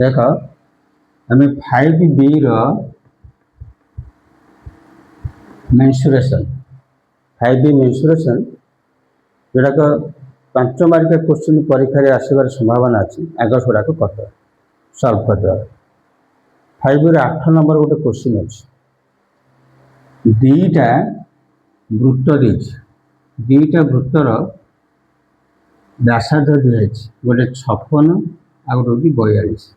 देख आम 5B mensuration 5B mensuration जोड़ाक 5 मार्क क्वेश्चन परीक्षा आसबार संभावना अच्छी आग गुड़ाक कर सल्व कर 5 8 नंबर गोटे क्वेश्चन अच्छी दीटा वृत्त दीटा वृत्तर व्यासार्ध दिखाई गोटे 56 आ गोटे 42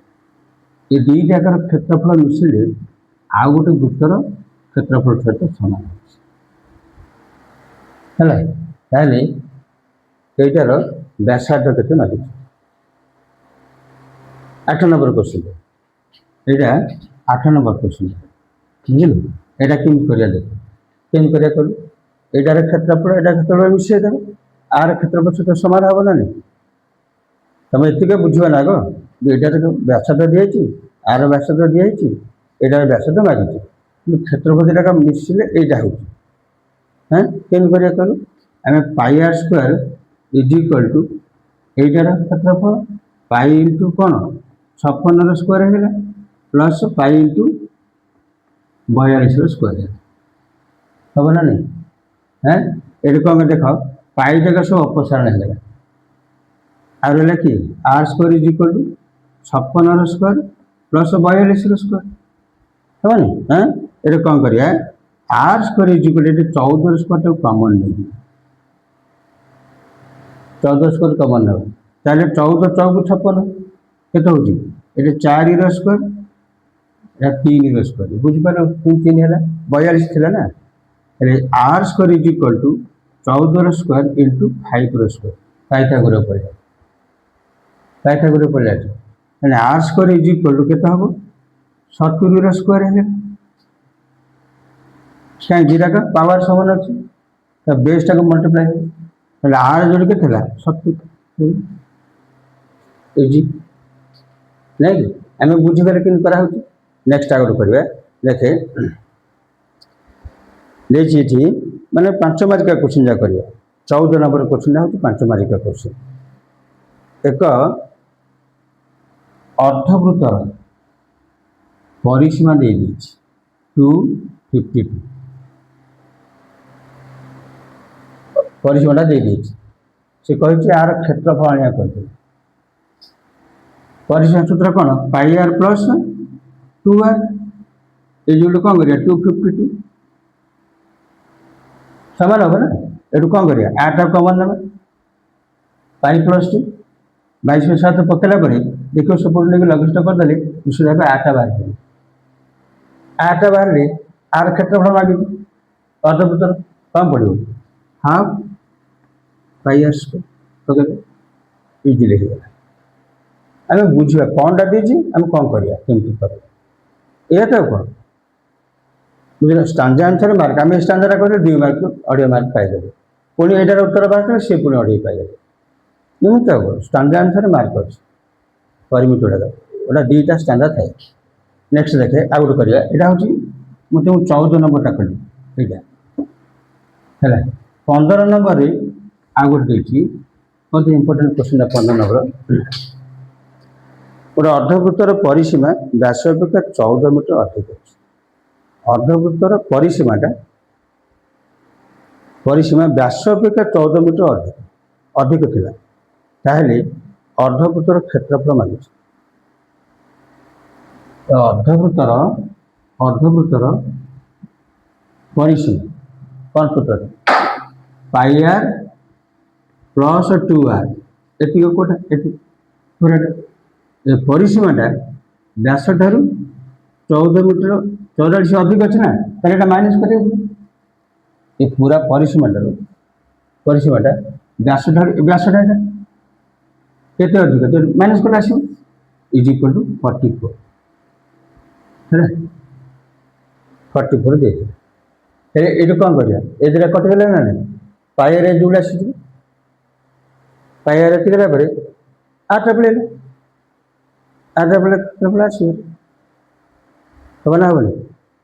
ये दुईटाकर क्षेत्रफल मिसिले आउ गोटे वृत्तर क्षेत्रफल सहित समान है यहीटार व्यासार्ध के मागे 8 नंबर क्वेश्चन यहाँ 8 नंबर क्वेश्चन बुझल यहाँ कमी कर देख कमी कर यार क्षेत्रफल यहाँ क्षेत्रफल मिसई देव आर क्षेत्रफल सहित सामान हम ना नहीं तुम ये बुझे ना आग ये व्यासार्ध दिखाई आर व्यासार्ध दिखाई यहाँ व्यासार्ध मागिच कि क्षेत्रफल दुटा मिसिले यहाँ हो कमी कर आम pi R square is equal to यार क्षेत्रफल पाई इंटू कौन 56 स्क्वायर है प्लस पाई इंटू 42 स्क्वायर हम ना नहीं है ये कौन देख पाई जगह सब अपसारण है आ रहा कि R square is equal to 56 square plus 42 square है नहीं हाँ ये कौन कर R square is equal to 14 square common नहीं 14 स्क्वायर कमन ना ताले 14 चौक 56 केत हो 4 स्क्वायर या 3 स्क्वायर बुझिपार 3 है 42 थी ना R square is equal to 14 square into 5 square Pythagoras पड़े पाइथागोरस पड़े मैंने R square is equal to केत हम 70 स्क्वायर है कहीं दुटाक पावर समान अच्छे बेस टाक मल्टीप्लाई आर जोड़ के 70 इजी नहीं आम बुझे कि नेक्स्ट आगे कर देखे देखिए मैंने 5 मार्क क्वेश्चन जहाँ कर 14 नंबर क्वेश्चन हूँ 5 मार्क क्वेश्चन एक अर्धवृत्तर परिसीमा दे 252 परिसीमाटा दे से कही आर क्षेत्रफल आने कर परिसीमा सूत्र कौन पाई आर प्लस 2r ये जो कौन कर 252 सामान हम ना ये कौन कर आठ कमन ना पाई प्लस 2 22 में 7 पकेला देखो सपोर्ट नहीं लघुष्ट करदे निश्चित भाव 8 बाहर 8 बाहर आर क्षेत्रफल मागे अर्धवृत्तर कम पड़ो हाफ पाई आर स्क्वायर पकड़े इजिली होगा आम बुझा कौनटा दीजिए आम कौन करा कमी कर यह तो कौन बुझे स्टांजा आंसर मार्क आम स्टांजा कर 2 मार्क 2.5 मार्क पाइदे पुणी यार उत्तर बाहर सी पुणी 2.5 पाइदे एमती तो स्टांजा आंसर मार्क अच्छे परमिट गोटा दुईटा स्टांजा थाए नेक्स्ट देखे आ गए करा यहाँ हूँ मुझे 14 नंबरटा कली यहाँ है 15 नंबर आ गए देखिए बहुत इंपोर्टेंट क्वेश्चन 15 नंबर गोटे अर्धवृत्तर परिसीमा व्यास अपेक्षा 14 मीटर अधिक अच्छे अर्धवृत्तर परिसीमाटा परिसीमा व्यास अपेक्षा 14 मीटर अधिक थिला ताहले अर्धवृत्तर क्षेत्रफल मागे अर्धवृत्तर परिसीमा कौन सूत्र पाई आर प्लस 2r ये कौटा ये परिसीमाटा व्यास ठार 14 मीटर 44 अधिक अच्छे ना तो माइनस कर ये पूरा परिसीमाटा व्यास व्यासटा केते अधिक माइनस कर आस इज इक्वल टू 44 है 44 दे ये कौन कर ये कटिगला ना नहीं पाइर जोड़ा आस पाइर एतिकला 8 पड़े 8 पड़े आस हम ना हेनी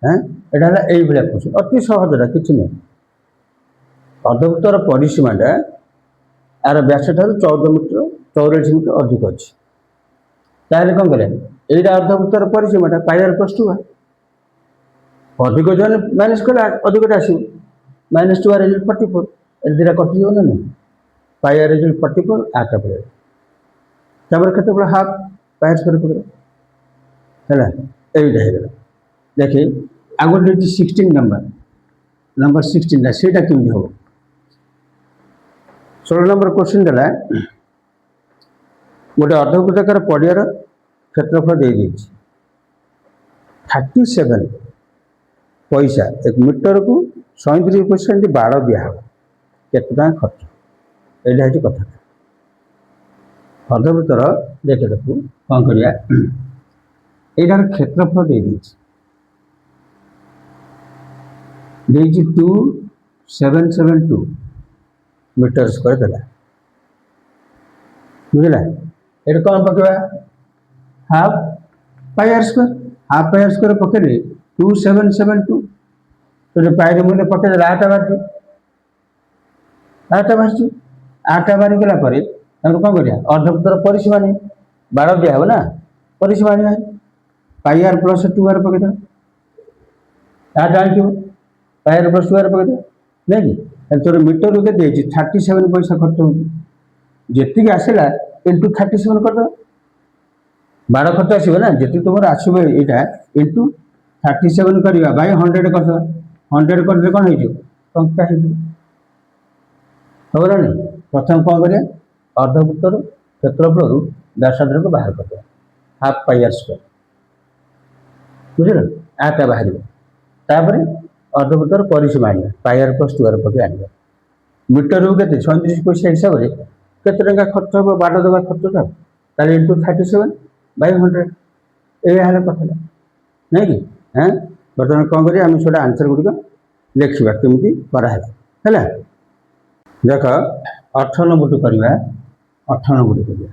हाँ यहाँ यही भाया क्वेश्चन अति सहजटा कि नहीं अर्धवृत्तर परिसीमाटा यार व्यास ठार 14 मीटर 44 मीटर अधिक अच्छे তাহলে কম করে এইটা অর্ধবৃত্তর পরিসীমাটা পাই আর প্লস টু আর ଅଧିକ ଜଣ ମାଇନସ୍ କଲେ ଅଧିକଟା ଆସିବ -2 আর ରେଜଲ୍ଟ 44 ଏ ଦୁଇଟା କଟିଯିବ ନା ନାହିଁ ପାଇ আর ରେଜଲ୍ଟ 44 ଆରଟା ପଳେଇବ ତାପରେ କେତେ ପଡ଼ିବ ହାଫ୍ ପାଇ ସ୍କୋୟାର ପକେଇବ ହେଲା এইটা ହେଇଗଲା দেখি ଆଉ ଗୋଟେ ହେଉଛି 16 ନମ୍ବର 16ଟା ସେଇଟା କେମିତି ହେବ 16 ନମ୍ବର କ୍ୱେଶ୍ଚିନ୍ ଦେଲା ଗୋଟେ ଅର୍ଦ୍ଧବୃତ୍ତାକାର ପଡ଼ିଆର କ୍ଷେତ୍ରଫଳ ଦେଇଦେଇଛି 37 पैसा 1 मीटर को 37 पैसा बाड़ दिहब केते खर्च यहाँ हूँ कथा अर्धवृत्तर देखे देखू कौन करिया यार क्षेत्रफल दे 2772 मीटर स्क्वायर देला बुझला ये कौन पकेबा हाफ पाई आर स्क्वायर पकेले 2772 तो पाई मूल्य पकड़े 8 बाहर गला कौन कर अर्धवृत्तर परिसीमा नहीं बाड़ दिहब ना परिसीमा नहीं पाई आर प्लस 2 आर पकईद जान पाई आर प्लस 2 आर पकईद नहीं कि तोर मीटर को 37 पैसा खर्च होती आसला इंटू 37 करद बाड़ खर्च आसो ना जी तुम आसो यहाँ इंटू 37 करवा बाय 100 करद 100 कर कौन हो टंका हो ना नहीं प्रथम कौन करिया अर्धवृत्तर क्षेत्रफल व्यासार्ध को बाहर कर हाफ पाई आर स्क्वायर बुझल आटा बाहर अर्धवृत्तर परिसीमा आना पाई आर प्लस 2 आर पकड़ आना मीटर को 37 पैसा हिसाब से केते टंका खर्च हम बाड़ देवा खर्चटा ताले इंटू 37 बाय 100 यह कथा नहीं कि हाँ बर्तमान कौन करिया आम से आंसर गुड़िक लिखा केमी कराला है देख 18 नंबर करवा 18 नंबर करवा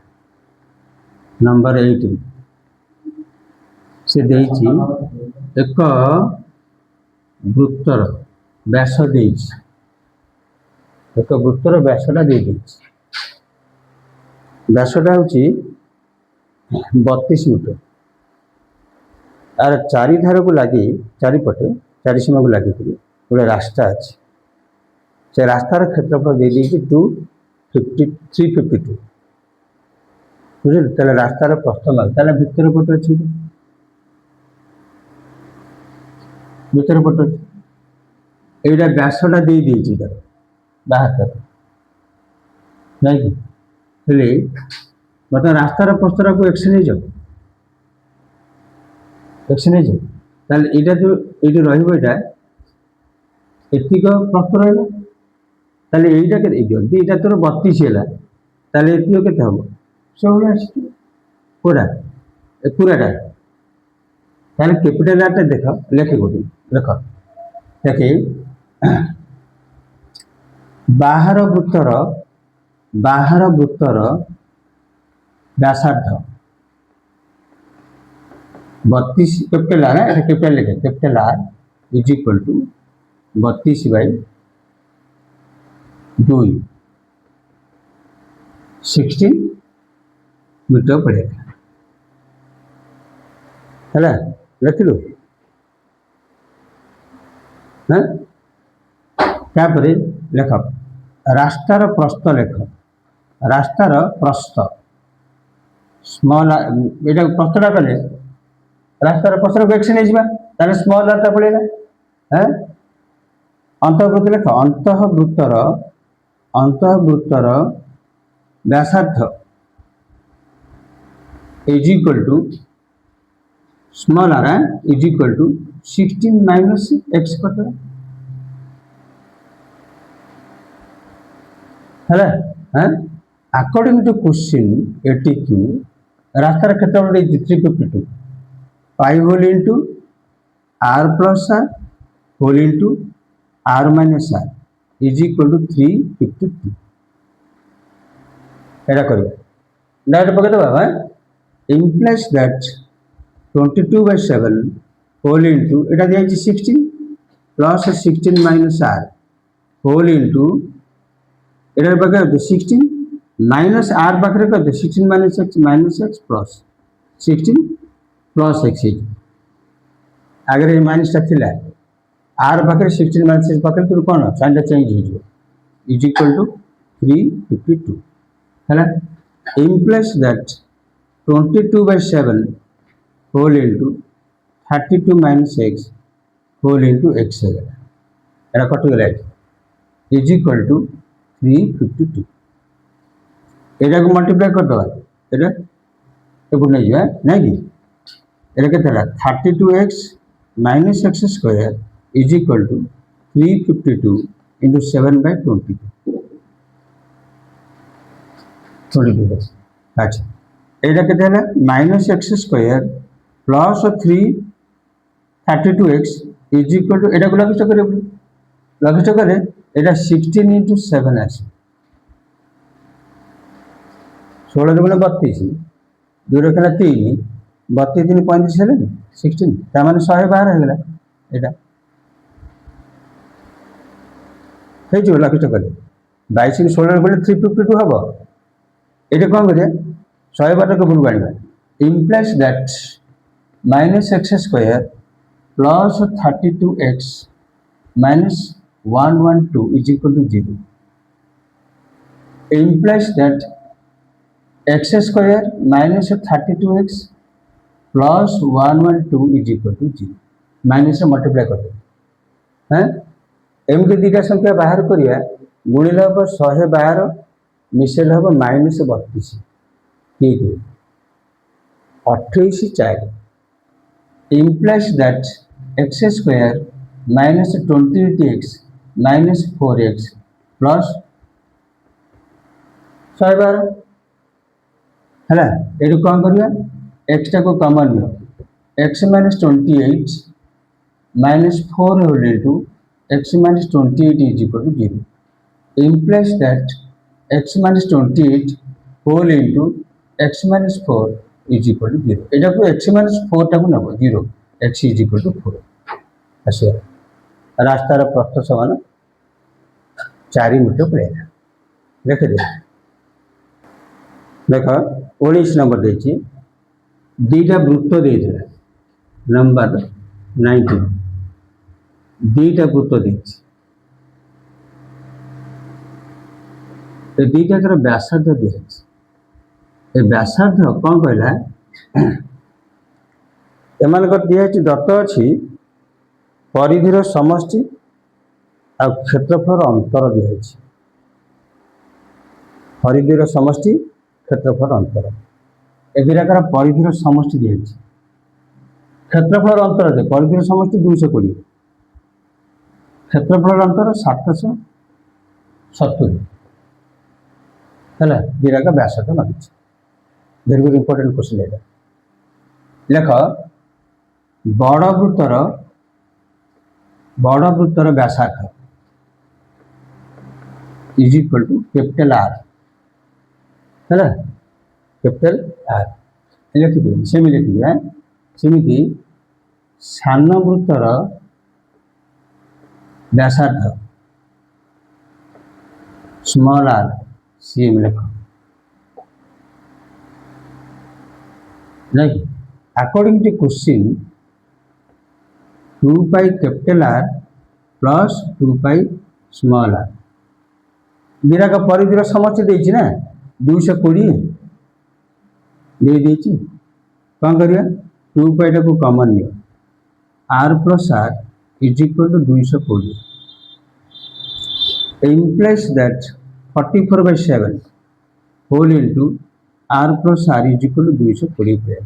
नंबर 8 से देइछि एक वृत्तर व्यास देइछि एक वृत्तर व्यासटा दे व्यासटा हूँ 32 मीटर आर चारिधार को लगे चारिपटे चारिसीमा को लगे गोटे रास्ता अच्छे से रास्तार क्षेत्रफल दे 352 बुझे तेल रास्तार प्रस्थ मार्ग भितर पट अच्छे भितर पट अच्छे यहाँ व्यासटा दे बाहर तक नहीं बर्तमान रास्तार प्रस्तरा को एक्स नहीं जाओ एक्स नहीं जाओ यहाँ जो ये रहा एतिक प्रस्थ रहा यहीटा के जदि यहाँ तोर 32 है ये के हम से पूरा पूराटा कैपिटल आर देख लेखे गोटे देख देखी बाहर वृत्तर व्यासार्ध 32 कैपिटल आर ना कैपिटल लिखे capital R is equal to 32/2 16 metre पड़ेगा है लिख लो हाँ तापर लेख रास्तार प्रस्थ लेख रास्तार प्रस्थ स्मॉल यहाँ प्रस्थटा कले रास्तार प्रस्थ को एक्स नहीं जाए स्मॉल आरटा पड़ेगा हाँ अंतर्वृत्त लेख अंतर्वृत्तर व्यासार्ध is equal to small R is equal to 16 - x कर अकॉर्डिंग टू क्वेश्चन 82 रास्तार क्षेत्रफल 352 pi whole into R plus R whole into R minus R is equal to 352 एटा करिया डायरेक्ट पके दबा हां implies that 22/7 होल इंटू एटा दिया 16 plus 16 minus R whole into एटा पके 16 माइनस आर पाखरे कर 16 - x प्लस 16 प्लस x आगे ये माइनसटा थिला आर पाखे 16 माइनस x पाखे तो कौन साइनटा चेंज हो इज इक्वल टू 352 है implies that 22/7 whole into 32 minus x whole into x এটা কতগুলো is equal to 352 এটাকে মাল্টিপ্লাই করতে হয় এটা এরকম নেই হ্যাঁ নাকি এটা কেটে হলো 32x minus x square is equal to 352 into 7/22 22 আচ্ছা এটা কেটে হলো minus x square plus 332x is equal to এটা লঘিষ্ঠ করে এটা 16 into 7 আছে 16 দুগুণে 32 দুই এখানে 3 32 3 35 হলে 16 তার মানে 112 হয়ে গেল এটা ହେଇଯିବ ଲଘିଷ୍ଠ করে 22 କୁ 16 গুণে 352 হব এটা কোন করে 112 কে উপরକୁ আଣିবা implies that minus x square plus 32x minus 112 is equal to 0 implies that x square minus 32x plus 112 is equal to 0 minus से मल्टीप्लाई कर दे हैं एमती दुटा संख्या बाहर करिया गुणिले हम 112 मिसेल हम -32 ठीक है 28 4 implies that x square minus 28x minus 4x plus 112 है ये कौन करिया x टा को common low x minus 28 minus 4 whole into x minus 28 is equal to 0 implies that x minus 28 whole into x minus 4 is equal to 0 এটা को x minus 4 टा को নেব 0 x is equal to 4 আসে রাস্তার প্রস্থ সমান 4 মিটার প্লেন লিখে দে देखो 19 नंबर देखिए दुईटा वृत्त देइथिला नंबर 19 दुईटा वृत्त देछि ए दुईटा कर व्यासार्ध दिएछि ए व्यासार्ध कोन कहला एमानकर दिएछि दत्त अछि परिधिर समष्टि आ क्षेत्रफल अंतर दिएछि परिधिर समष्टि क्षेत्रफल अंतर एदिराकार परिधिर समष्टि दिएछि क्षेत्रफल अंतर दे परिधिर समष्टि 220 क्षेत्रफल अंतर 770 है दिराका व्यासार्ध मागिछि वेरी वेरी इंपोर्टेंट क्वेश्चन एटा लेख बड़ वृत्तर व्यासार्ध is equal to capital R है कैपिटल आर लिखिए सेमी लिखिए सेमती सान वृत्तर व्यासार्ध स्मॉल आर सीएम लिख नहीं according to question 2 pi capital R plus 2 pi small R दिरा का परिधिर समष्टि देछि ना 220 दे देछि कौन करिया 2 पाई टा को common Leo r plus r is equal to 220 implies that 44/7 whole into r plus r is equal to 220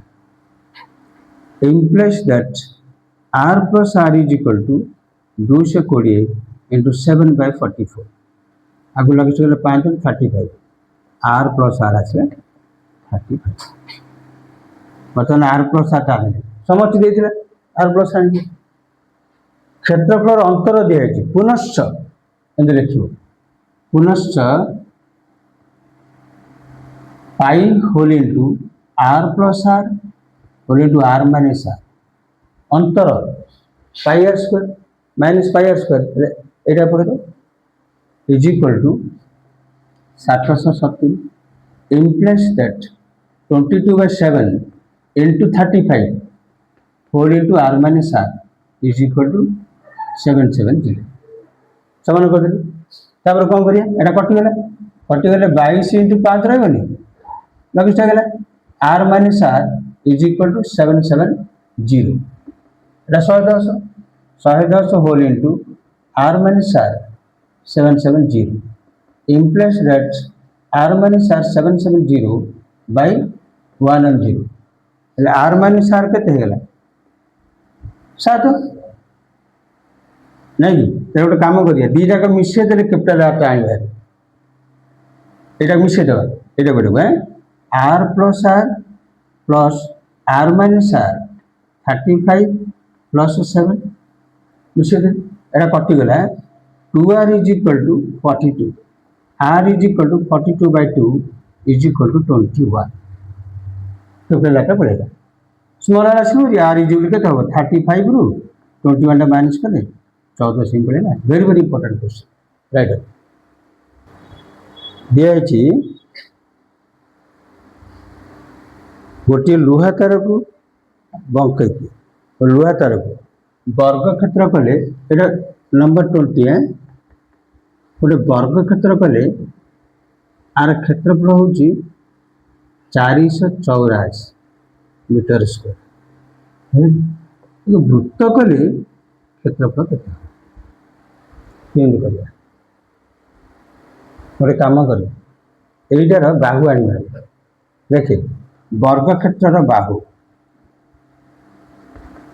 implies that r plus r is equal to 220 into 7/44 आगु लगे चले 5 35 r plus r आछले 35 बर्तमान r plus r ता समष्टि देथिला r plus r क्षेत्रफल अंतर दिए पुनश्च एंड लिखियो पुनश्च pi whole into r plus r whole into r minus r अंतर pi r square minus pi r square एटा पड़े तो is equal to 770 implies that 22/7 into 35 4 into r minus r is equal to 770 समान कर देली तापर कौन करिया एटा कटिगले 22 into 5 रही लगिस्ट गला r minus r is equal to 770 एटा 110 whole into r minus r 770 implies that r minus r 770 by 110 એટલે r minus r केते हेगला 7 नहीं तो गोटे काम करिया दी जाक मिसे देले कैपिटल आर आनी बाहर एटा मिसे देबा एटा बडो r plus r minus r 35 plus 7 मिसे दे एटा कटि गला 2r is equal to 42 r is equal to 42 by 2 is equal to 21 capital R पड़ेगा स्मॉल आर आसो r is equal to 35 रु 21 माइनस कर 14 सिंपल है ना very very important question right दिया गोटे लुहा तार को बंकई लुहा तार को वर्ग क्षेत्र कले नंबर 20 है गोटे वर्ग क्षेत्र कले आर क्षेत्रफल हूँ 484 मीटर स्क्वायर वृत्त कले क्षेत्रफल केते गोटे कम कर यहीटार बाहु आनी देखे वर्ग क्षेत्र बाहु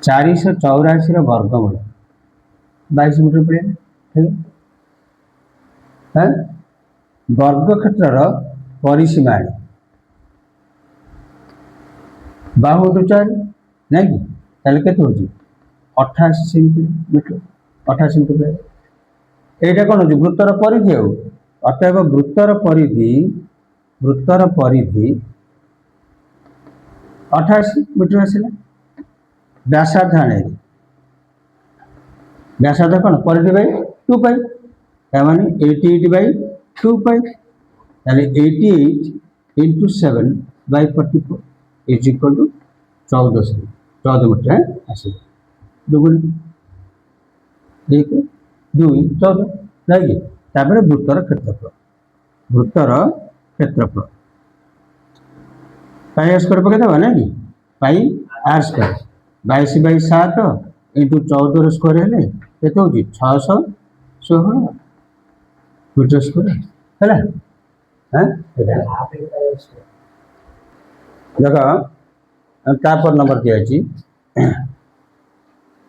484 वर्गमूल 22 मीटर पड़े हाँ वर्ग क्षेत्र परिसीमा आनी बाहु तो 4 नहीं कि के 88 सेंटीमीटर 88 मीटर এইটা কোন হচ্ছে বৃত্তর পরিধি ଆଉ অতএব বৃত্তর পরিধি 88 মিটার আসলে ব্যাসার্ধ আনে ব্যাসার্ধ কোন পরিধি বাই 2 পাই তার মানে 88 বাই 2 পাই তাহলে 88 into 7 by 44 is equal to 14 metre আসলে দুগুণ ठीक है 2 14 नहीं तापर वृत्तर क्षेत्रफल पाई आर स्क्वायर पकड़ देवा ना कि pi R square 22 by 7 into 14 square है केते होची 616 मीटर स्क्वायर है हां देखो तापर नंबर दिया अछि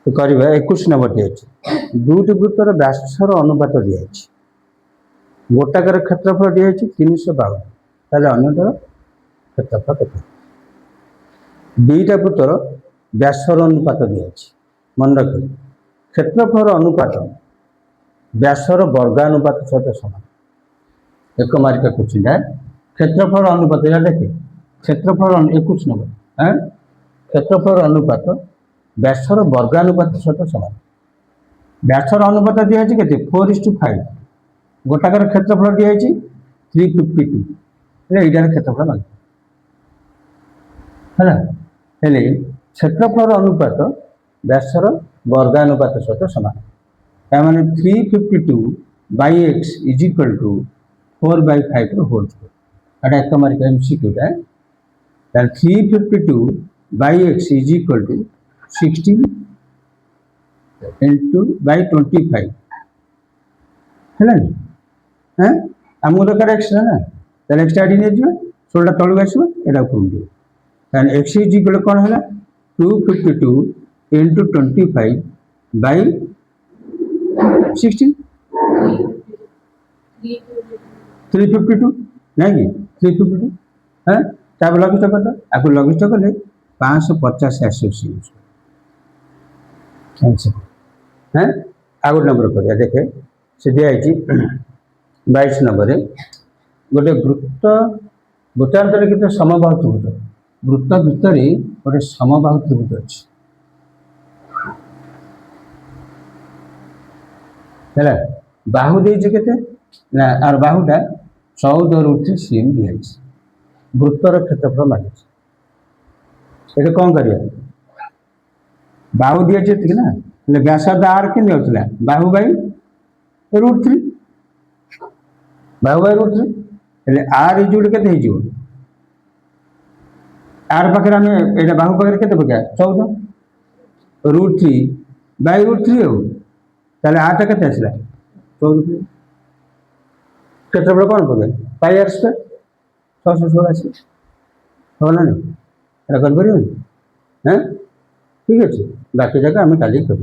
तो करिबा 21 नंबर दिया अछि दुईटी वृत्तर व्यासर अनुपात दिया गोटाकर क्षेत्रफल दिया 352 ताले अन्यतर क्षेत्रफल केते दुईटा वृत्तर व्यासर अनुपात दिया मन रख क्षेत्रफल अनुपात व्यासर वर्गानुपात सहित समान एक मार्क क्वेश्चन है क्षेत्रफल अनुपात या देखे क्षेत्रफल 21 नंबर हां क्षेत्रफल अनुपात व्यासर वर्गानुपात सहित समान व्यासर अनुपात दिया के 4:5 गोटाकर क्षेत्रफल दिया 352 एटार क्षेत्रफल है क्षेत्रफल अनुपात व्यासर वर्गानुपात सहित समान ताने 352 by x is equal to 4/5 whole square एटा एक मार्क एमसीक्यू है 352 by x is equal to 16 into by 25 है हाँ आमको दरकार एक्स्ट्रा ना ताले एक्स्ट्रा आडी ने दियो 16 तळु आसीबो एटा ऊपर दियो ताने x is equal कोन हला 252 into 25 by 16 352 नहीं 352 हाँ ताब लघुष्ठ कर आपको लघुष्ठ कले 550 एसोसिएट हाँ आगे नंबर कर देखे से दिखाई 22 नंबर गोटे वृत्त वृत्तांतरित समबाहु त्रिभुज वृत्त भितर गोटे समबाहु त्रिभुज अच्छी है बाहु देते ना आर बाहुटा 14 √3 सीएम दिखाई वृत्तर क्षेत्रफल मानी এটা କ'ଣ କରିବା ବାହୁ ଦିଆଯାଇଛି ଏତିକି ନା ହେଲେ ବ୍ୟାସାର୍ଦ୍ଧ ଆର କେମିତି ହେଉଥିଲା ବାହୁ ବାଇ √3 ବାହୁ ବାଇ √3 ହେଲେ ଆର ଇଜୁଡ଼ କେତେ ହେଇଯିବ आर पाखे आम ये बाहु पाखे के पका 14 √3 बाय √3 हो ताले आटा के आसला 14 क्षेत्रफल कौन पके पाई आर स्क्वायर 686 हो ना नहीं कर ठीक अच्छे बाकी जगह आम कल कर